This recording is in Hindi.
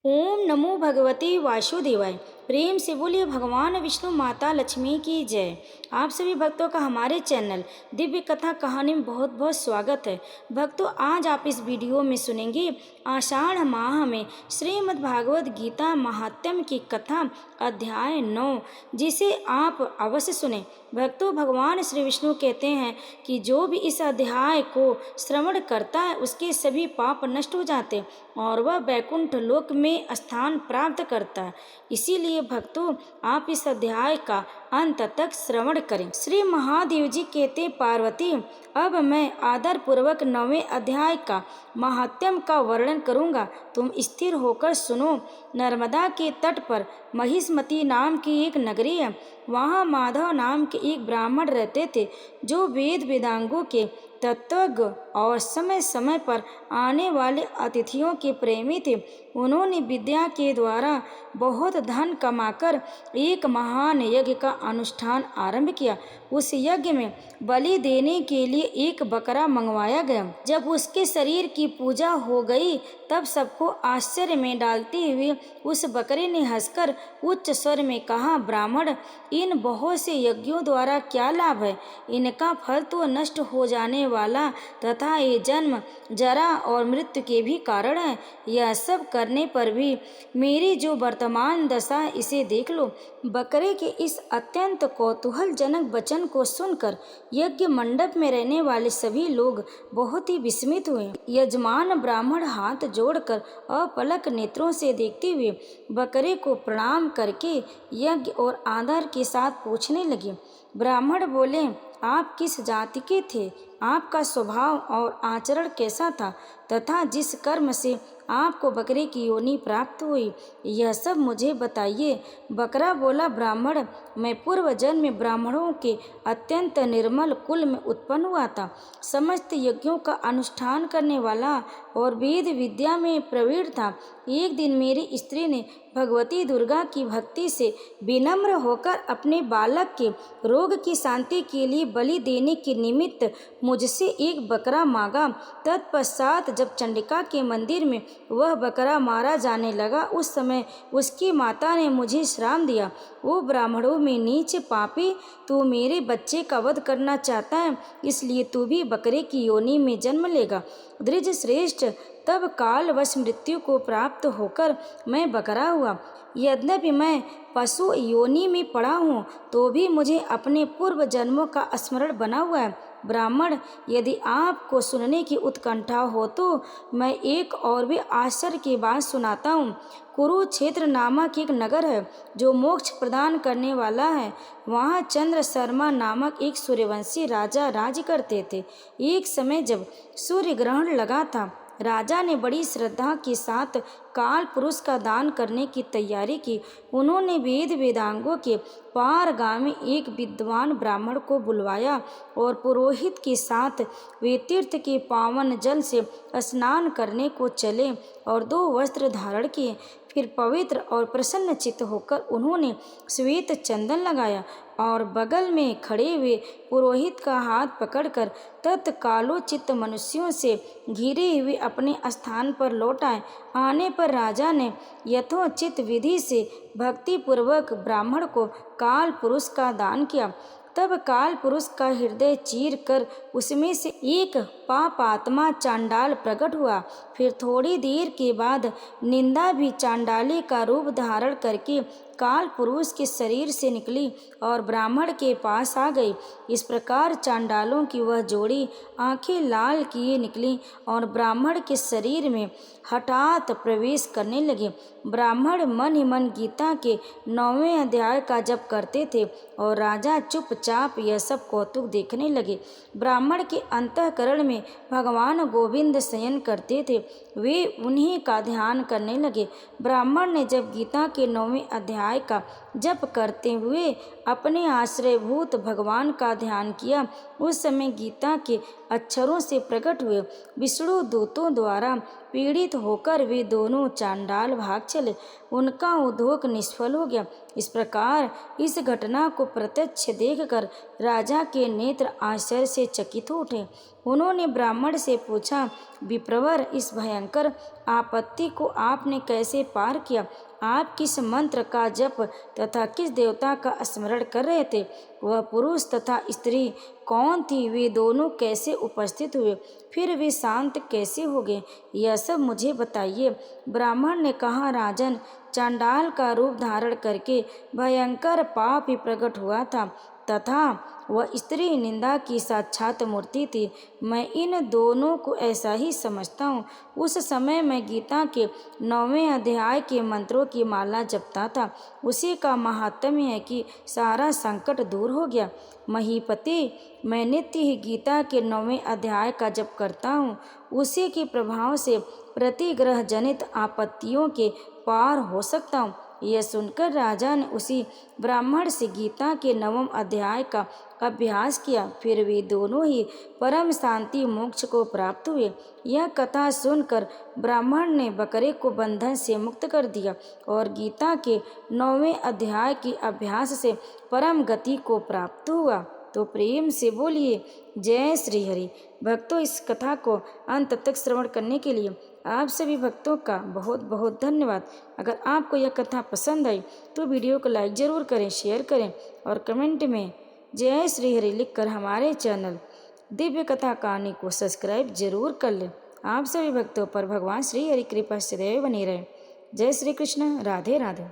ओम नमो भगवते वासुदेवाय। प्रेम से बोलिए भगवान विष्णु माता लक्ष्मी की जय। आप सभी भक्तों का हमारे चैनल दिव्य कथा कहानी में बहुत बहुत स्वागत है। भक्तों, आज आप इस वीडियो में सुनेंगे आषाढ़ माह में श्रीमद् भागवत गीता महात्म्य की कथा अध्याय 9, जिसे आप अवश्य सुने। भक्तों, भगवान श्री विष्णु कहते हैं कि जो भी इस अध्याय को श्रवण करता है उसके सभी पाप नष्ट हो जाते और वह बैकुंठ लोक में स्थान प्राप्त करता है। इसीलिए भक्तों, आप इस अध्याय का अंत तक श्रवण करें। श्री महादेव जी कहते, पार्वती, अब मैं आदर पूर्वक 9वें अध्याय का महात्म्य का वर्णन करूंगा। तुम स्थिर होकर सुनो। नर्मदा के तट पर महिष्मती नाम की एक नगरी है। वहाँ माधव नाम के एक ब्राह्मण रहते थे, जो वेद वेदांगों के तत्वज्ञ और समय समय पर आने वाले अतिथियों के प्रेमी थे। उन्होंने विद्या के द्वारा बहुत धन कमाकर एक महान यज्ञ का अनुष्ठान आरंभ किया। उस यज्ञ में बलि देने के लिए एक बकरा मंगवाया गया। जब उसके शरीर की पूजा हो गई तब सबको आश्चर्य में डालते हुए उस बकरे ने हंसकर उच्च स्वर में कहा, ब्राह्मण, इन बहुत से यज्ञों द्वारा क्या लाभ है? इनका फल तो नष्ट हो जाने वाला तथा ये जन्म, जरा और मृत्यु के भी कारण है। यह सब करने पर भी मेरी जो वर्तमान दशा है, इसे देख लो। बकरे के इस अत्यंत कौतूहलजनक वचन को सुनकर यज्ञ मंडप में रहने वाले सभी लोग बहुत ही विस्मित हुए। यजमान ब्राह्मण हाथ जोड़कर अपलक नेत्रों से देखते हुए बकरे को प्रणाम करके यज्ञ और आदर के साथ पूछने लगे। ब्राह्मण बोले, आप किस जाति के थे? आपका स्वभाव और आचरण कैसा था तथा जिस कर्म से आपको बकरे की योनि प्राप्त हुई, यह सब मुझे बताइए। बकरा बोला, ब्राह्मण, मैं पूर्व जन्म में ब्राह्मणों के अत्यंत निर्मल कुल में उत्पन्न हुआ था। समस्त यज्ञों का अनुष्ठान करने वाला और वेद विद्या में प्रवीण था। एक दिन मेरी स्त्री ने भगवती दुर्गा की भक्ति से विनम्र होकर अपने बालक के रोग की शांति के लिए बलि देने के निमित्त मुझसे एक बकरा मांगा। तत्पश्चात जब चंडिका के मंदिर में वह बकरा मारा जाने लगा, उस समय उसकी माता ने मुझे श्राप दिया, वो ब्राह्मणों में नीच पापी, तू मेरे बच्चे का वध करना चाहता है, इसलिए तू भी बकरे की योनि में जन्म लेगा। द्विज श्रेष्ठ, तब कालवश मृत्यु को प्राप्त होकर मैं बकरा हुआ। यद्यपि मैं पशु योनि में पड़ा हूँ तो भी मुझे अपने पूर्व जन्मों का स्मरण बना हुआ है। ब्राह्मण, यदि आपको सुनने की उत्कंठा हो तो मैं एक और भी आश्चर्य की बात सुनाता हूँ। कुरुक्षेत्र नामक एक नगर है जो मोक्ष प्रदान करने वाला है। वहाँ चंद्र शर्मा नामक एक सूर्यवंशी राजा राज्य करते थे। एक समय जब सूर्य ग्रहण लगा था, राजा ने बड़ी श्रद्धा के साथ काल पुरुष का दान करने की तैयारी की। उन्होंने वेद वेदांगों के पारगामी एक विद्वान ब्राह्मण को बुलवाया और पुरोहित के साथ वे तीर्थ के पावन जल से स्नान करने को चले और 2 वस्त्र धारण किए। फिर पवित्र और प्रसन्न चित्त होकर उन्होंने श्वेत चंदन लगाया और बगल में खड़े हुए पुरोहित का हाथ पकड़कर तत्कालोचित मनुष्यों से घिरे हुए अपने स्थान पर लौट आए। आने पर राजा ने यथोचित विधि से भक्तिपूर्वक ब्राह्मण को काल पुरुष का दान किया। तब काल पुरुष का हृदय चीर कर उसमें से एक पापात्मा चांडाल प्रकट हुआ। फिर थोड़ी देर के बाद निंदा भी चांडाली का रूप धारण करके काल पुरुष के शरीर से निकली और ब्राह्मण के पास आ गई। इस प्रकार चांडालों की वह जोड़ी आंखें लाल किए निकली और ब्राह्मण के शरीर में हठात प्रवेश करने लगे। ब्राह्मण मन ही मन गीता के 9वें अध्याय का जप करते थे और राजा चुपचाप यह सब कौतुक देखने लगे। ब्राह्मण के अंतःकरण में भगवान गोविंद शयन करते थे, वे उन्हीं का ध्यान करने लगे। ब्राह्मण ने जब गीता के 9वें अध्याय का जप करते हुए अपने आश्रयभूत भगवान का ध्यान किया। उस समय गीता के अक्षरों से प्रकट हुए विष्णु दूतों द्वारा पीड़ित होकर वे दोनों चांडाल भाग चले। उनका उद्योग निष्फल हो गया। इस प्रकार इस घटना को प्रत्यक्ष देखकर राजा के नेत्र आश्चर्य से चकित हो उठे। उन्होंने ब्राह्मण से पूछा, विप्रवर, इस भयंकर आपत्ति को आपने कैसे पार किया? आप किस मंत्र का जप तथा किस देवता का स्मरण कर रहे थे? वह पुरुष तथा स्त्री कौन थी? वे दोनों कैसे उपस्थित हुए? फिर वे शांत कैसे हो गए? यह सब मुझे बताइए। ब्राह्मण ने कहा, राजन, चांडाल का रूप धारण करके भयंकर पाप ही प्रकट हुआ था तथा वह स्त्री निंदा की साक्षात मूर्ति थी। मैं इन दोनों को ऐसा ही समझता हूँ। उस समय मैं गीता के 9वें अध्याय के मंत्रों की माला जपता था। उसी का महात्म्य है कि सारा संकट दूर हो गया। महीपति, मैं नित्य ही गीता के 9वें अध्याय का जप करता हूँ। उसी के प्रभाव से प्रतिग्रह जनित आपत्तियों के पार हो सकता हूँ। यह सुनकर राजा ने उसी ब्राह्मण से गीता के 9वें अध्याय का अभ्यास किया। फिर वे दोनों ही परम शांति मोक्ष को प्राप्त हुए। यह कथा सुनकर ब्राह्मण ने बकरे को बंधन से मुक्त कर दिया और गीता के 9वें अध्याय के अभ्यास से परम गति को प्राप्त हुआ। तो प्रेम से बोलिए जय श्री हरि। भक्तों, इस कथा को अंत तक श्रवण करने के लिए आप सभी भक्तों का बहुत बहुत धन्यवाद। अगर आपको यह कथा पसंद आई तो वीडियो को लाइक ज़रूर करें, शेयर करें और कमेंट में जय श्री हरि लिखकर हमारे चैनल दिव्य कथा कहानी को सब्सक्राइब जरूर कर लें। आप सभी भक्तों पर भगवान श्री हरि कृपा सदैव बनी रहे। जय श्री कृष्ण। राधे राधे।